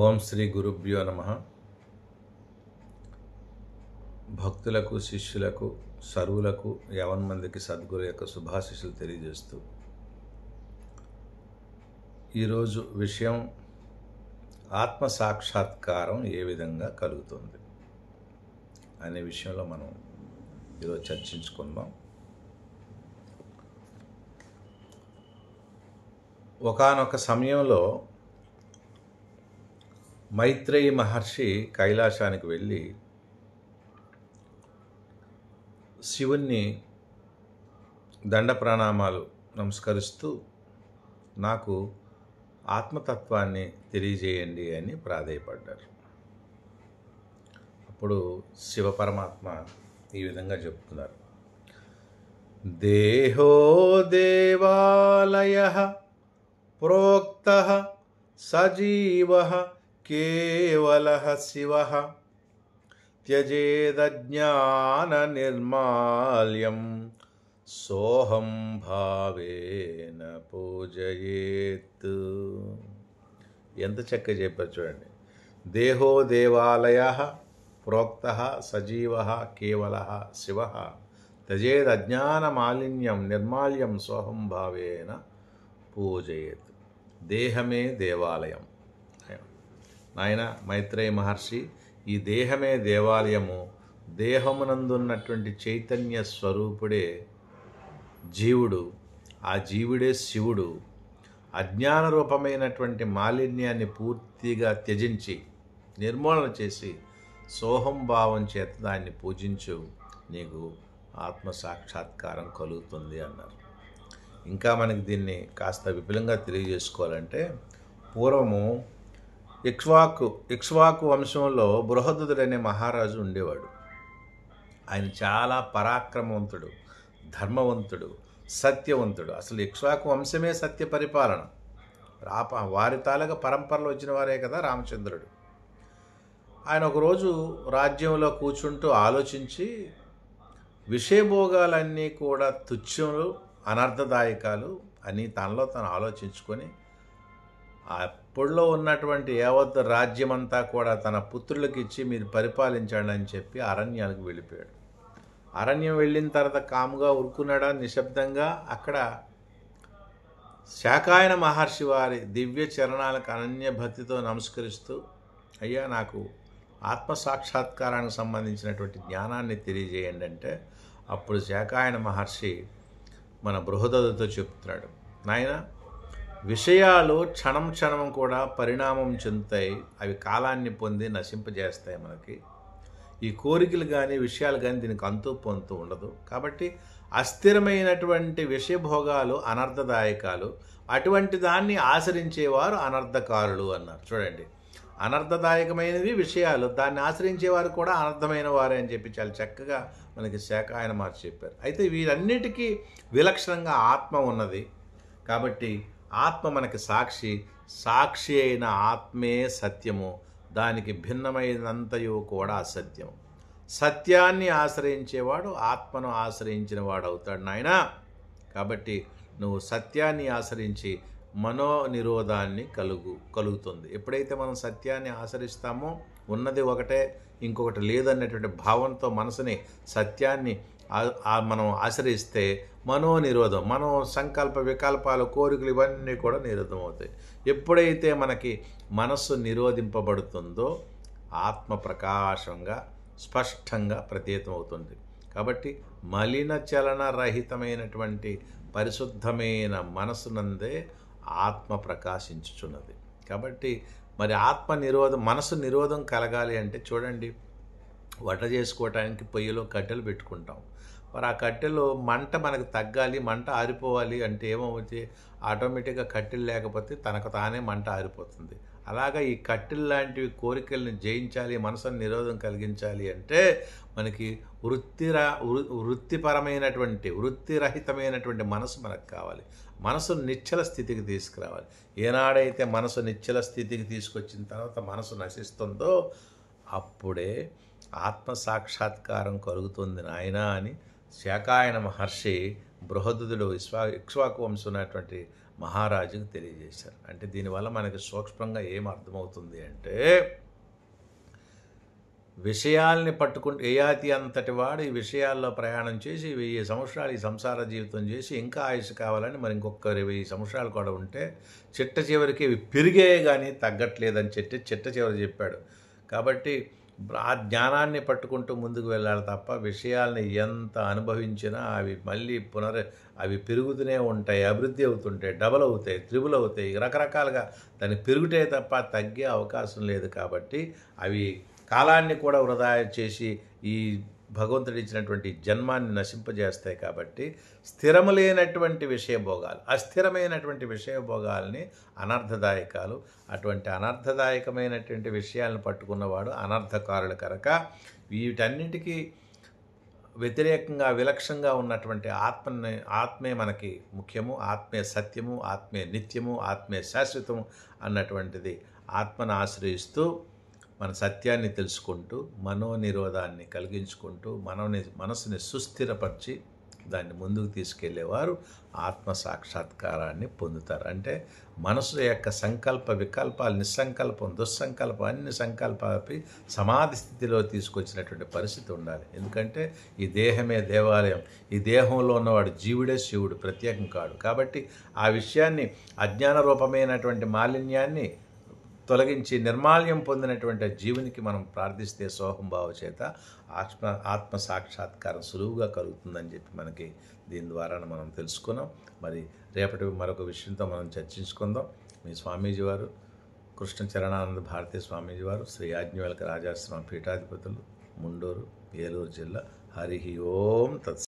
ఓం శ్రీ గురుభ్యో నమః. భక్తులకు, శిష్యులకు, సర్వులకు, యావన్మందికి సద్గురు యొక్క శుభాశీస్సులు తెలియజేస్తూ ఈరోజు విషయం ఆత్మ సాక్షాత్కారం ఏ విధంగా కలుగుతుంది అనే విషయంలో మనం ఈరోజు చర్చించుకుందాం. ఒకానొక సమయంలో మైత్రేయి మహర్షి కైలాసానికి వెళ్ళి శివుణ్ణి దండ ప్రణామాలు నమస్కరిస్తూ నాకు ఆత్మతత్వాన్ని తెలియజేయండి అని ప్రాధేయపడ్డారు. అప్పుడు శివ పరమాత్మ ఈ విధంగా చెప్తున్నారు. దేహో దేవాలయః ప్రోక్తః సజీవః కేవలః శివః త్యజేదజ్ఞాన నిర్మాల్యం సోహం భావేన పూజయేత్. ఎంత చక్కగా చెప్పారు చూడండి. దేహో దేవాలయః ప్రోక్తః సజీవః కేవలః శివః త్యజేదజ్ఞాన మాలిన్యం నిర్మాల్యం సోహం భావేన పూజయేత్. దేహమే దేవాలయం. నాయన మైత్రేయ మహర్షి, ఈ దేహమే దేవాలయము. దేహమునందున్నటువంటి చైతన్య స్వరూపుడే జీవుడు, ఆ జీవుడే శివుడు. అజ్ఞాన రూపమైనటువంటి మాలిన్యాన్ని పూర్తిగా త్యజించి నిర్మూలన చేసి సోహం భావం చేత దాన్ని పూజించు, నీకు ఆత్మ సాక్షాత్కారం కలుగుతుంది అన్నారు. ఇంకా మనకి దీన్ని కాస్త విపులంగా తెలియజేసుకోవాలంటే, పూర్వము ఇక్ష్వాకు వంశంలో బృహద్రథుడనే మహారాజు ఉండేవాడు. ఆయన చాలా పరాక్రమవంతుడు, ధర్మవంతుడు, సత్యవంతుడు. అసలు ఇక్ష్వాకు వంశమే సత్య పరిపాలన. వారి తాలూకా పరంపరలో వచ్చిన వారే కదా రామచంద్రుడు. ఆయన ఒకరోజు రాజ్యంలో కూర్చుంటూ ఆలోచించి, విషయభోగాలన్నీ కూడా తుచ్చములు, అనర్థదాయకాలు అని తనలో తను ఆలోచించుకొని అప్పుడులో ఉన్నటువంటి యావత్ రాజ్యమంతా కూడా తన పుత్రులకు ఇచ్చి మీరు పరిపాలించండి అని చెప్పి అరణ్యాలకు వెళ్ళిపోయాడు. అరణ్యం వెళ్ళిన తర్వాత కాముగా ఉరుకున్నాడా నిశ్శబ్దంగా. అక్కడ శాకాయన మహర్షి వారి దివ్య చరణాలకు అనన్య భక్తితో నమస్కరిస్తూ, అయ్యా నాకు ఆత్మ సాక్షాత్కారానికి సంబంధించినటువంటి జ్ఞానాన్ని తెలియజేయండి అంటే, అప్పుడు శాకాయన మహర్షి మన బృహద్రథుడితో చెప్తున్నాడు, నాయన, విషయాలు క్షణం క్షణం కూడా పరిణామం చెందుతాయి. అవి కాలాన్ని పొంది నశింపజేస్తాయి. మనకి ఈ కోరికలు కానీ విషయాలు కానీ దీనికి అంతు పొంతు ఉండదు. కాబట్టి అస్థిరమైనటువంటి విషయభోగాలు అనర్థదాయకాలు. అటువంటి దాన్ని ఆచరించేవారు అనర్థకారులు అన్నారు. చూడండి, అనర్థదాయకమైనవి విషయాలు, దాన్ని ఆశ్రయించేవారు కూడా అనర్థమైన వారే అని చెప్పి చాలా చక్కగా మనకి శాకాయన మహర్షి చెప్పారు. అయితే వీరన్నిటికీ విలక్షణంగా ఆత్మ ఉన్నది. కాబట్టి ఆత్మ మనకి సాక్షి అయిన ఆత్మే సత్యము. దానికి భిన్నమైనంతయు కూడా అసత్యం. సత్యాన్ని ఆశ్రయించేవాడు ఆత్మను ఆశ్రయించిన వాడు అవుతాడు నాయన. కాబట్టి నువ్వు సత్యాన్ని ఆశ్రయించి మనోనిరోధాన్ని కలుగుతుంది. ఎప్పుడైతే మనం సత్యాన్ని ఆచరిస్తామో, ఉన్నది ఒకటే ఇంకొకటి లేదన్నటువంటి భావంతో మనసుని సత్యాన్ని మనం ఆశ్రయిస్తే మనోనిరోధం, మనో సంకల్ప వికల్పాలు, కోరికలు ఇవన్నీ కూడా నిరోధం అవుతాయి. ఎప్పుడైతే మనకి మనస్సు నిరోధింపబడుతుందో ఆత్మ ప్రకాశంగా స్పష్టంగా ప్రతీతం అవుతుంది. కాబట్టి మలిన చలన రహితమైనటువంటి పరిశుద్ధమైన మనసునందే ఆత్మ ప్రకాశించుచున్నది. కాబట్టి మరి ఆత్మ నిరోధం, మనసు నిరోధం కలగాలి అంటే చూడండి, వంట చేసుకోవటానికి పొయ్యిలో కట్టెలు పెట్టుకుంటాం. మరి ఆ కట్టెలో మంట మనకు తగ్గాలి, మంట ఆరిపోవాలి అంటే ఏమవుతుంది? ఆటోమేటిక్గా కట్టెలు లేకపోతే తనకు తానే మంట ఆరిపోతుంది. అలాగా ఈ కట్టెలు లాంటివి కోరికల్ని జయించాలి, మనసును నిరోధం కలిగించాలి అంటే మనకి వృత్తిరహితమైనటువంటి మనసు మనకు కావాలి. మనసు నిశ్చల స్థితికి తీసుకురావాలి. ఏనాడైతే మనసు నిశ్చల స్థితికి తీసుకొచ్చిన తర్వాత మనసు నశిస్తుందో అప్పుడే ఆత్మ సాక్షాత్కారం కలుగుతుంది నాయనా అని శాకాయన మహర్షి బృహద్రథుడు ఇక్ష్వాకు వంశం ఉన్నటువంటి మహారాజుకు తెలియజేశారు. అంటే దీనివల్ల మనకి సూక్ష్మంగా ఏం అర్థమవుతుంది అంటే, విషయాల్ని పట్టుకుంటే యయాతి అంతటి వాడు ఈ విషయాల్లో ప్రయాణం చేసి 1000 సంవత్సరాలు ఈ సంసార జీవితం చేసి ఇంకా ఆయుష్ కావాలని మరి ఇంకొక 1000 సంవత్సరాలు కూడా ఉంటే చిట్ట చివరికి ఇవి పెరిగే కానీ తగ్గట్లేదని చిట్ట చివరి చెప్పాడు. కాబట్టి ఆ జ్ఞానాన్ని పట్టుకుంటూ ముందుకు వెళ్ళాలి తప్ప విషయాల్ని ఎంత అనుభవించినా అవి మళ్ళీ అవి పెరుగుతూనే ఉంటాయి, అభివృద్ధి అవుతుంటాయి, డబల్ అవుతాయి, త్రిబుల్ అవుతాయి, రకరకాలుగా దాన్ని పెరుగుటే తప్ప తగ్గే అవకాశం లేదు. కాబట్టి అవి కాలాన్ని కూడా వృధా చేసి ఈ భగవంతుడు ఇచ్చినటువంటి జన్మాన్ని నశింపజేస్తాయి. కాబట్టి స్థిరము లేనటువంటి విషయభోగాలు, అస్థిరమైనటువంటి విషయభోగాల్ని అనర్థదాయకాలు. అటువంటి అనర్థదాయకమైనటువంటి విషయాలను పట్టుకున్నవాడు అనర్థకారులు కనుక వీటన్నిటికీ వ్యతిరేకంగా విలక్షణంగా ఉన్నటువంటి ఆత్మే మనకి ముఖ్యము, ఆత్మే సత్యము, ఆత్మే నిత్యము, ఆత్మే శాశ్వతము అన్నటువంటిది ఆత్మను ఆశ్రయిస్తూ మన సత్యాన్ని తెలుసుకుంటూ మనోనిరోధాన్ని కలిగించుకుంటూ మనసుని సుస్థిరపరిచి దాన్ని ముందుకు తీసుకెళ్లేవారు ఆత్మ సాక్షాత్కారాన్ని పొందుతారు. అంటే మనసు యొక్క సంకల్ప వికల్పాలు, నిస్సంకల్పం, దుస్సంకల్పం, అన్ని సంకల్పాలపై సమాధి స్థితిలో తీసుకొచ్చినటువంటి పరిస్థితి ఉండాలి. ఎందుకంటే ఈ దేహమే దేవాలయం, ఈ దేహంలో ఉన్నవాడు జీవుడే శివుడు, ప్రత్యేకం కాడు. కాబట్టి ఆ విషయాన్ని అజ్ఞాన రూపమైనటువంటి మాలిన్యాన్ని తొలగించి నిర్మాల్యం పొందినటువంటి జీవునికి మనం ప్రార్థిస్తే సోహంభావ చేత ఆత్మ సాక్షాత్కారం సులువుగా కలుగుతుందని చెప్పి మనకి దీని ద్వారా మనం తెలుసుకున్నాం. మరి రేపటి మరొక విషయంతో మనం చర్చించుకుందాం. మీ స్వామీజీ వారు కృష్ణ చరణానంద భారతీ స్వామీజీ వారు శ్రీ యాజ్ఞవల్క్య రాజాశ్రమ పీఠాధిపతులు, ముండూరు, ఏలూరు జిల్లా. హరి ఓం తత్.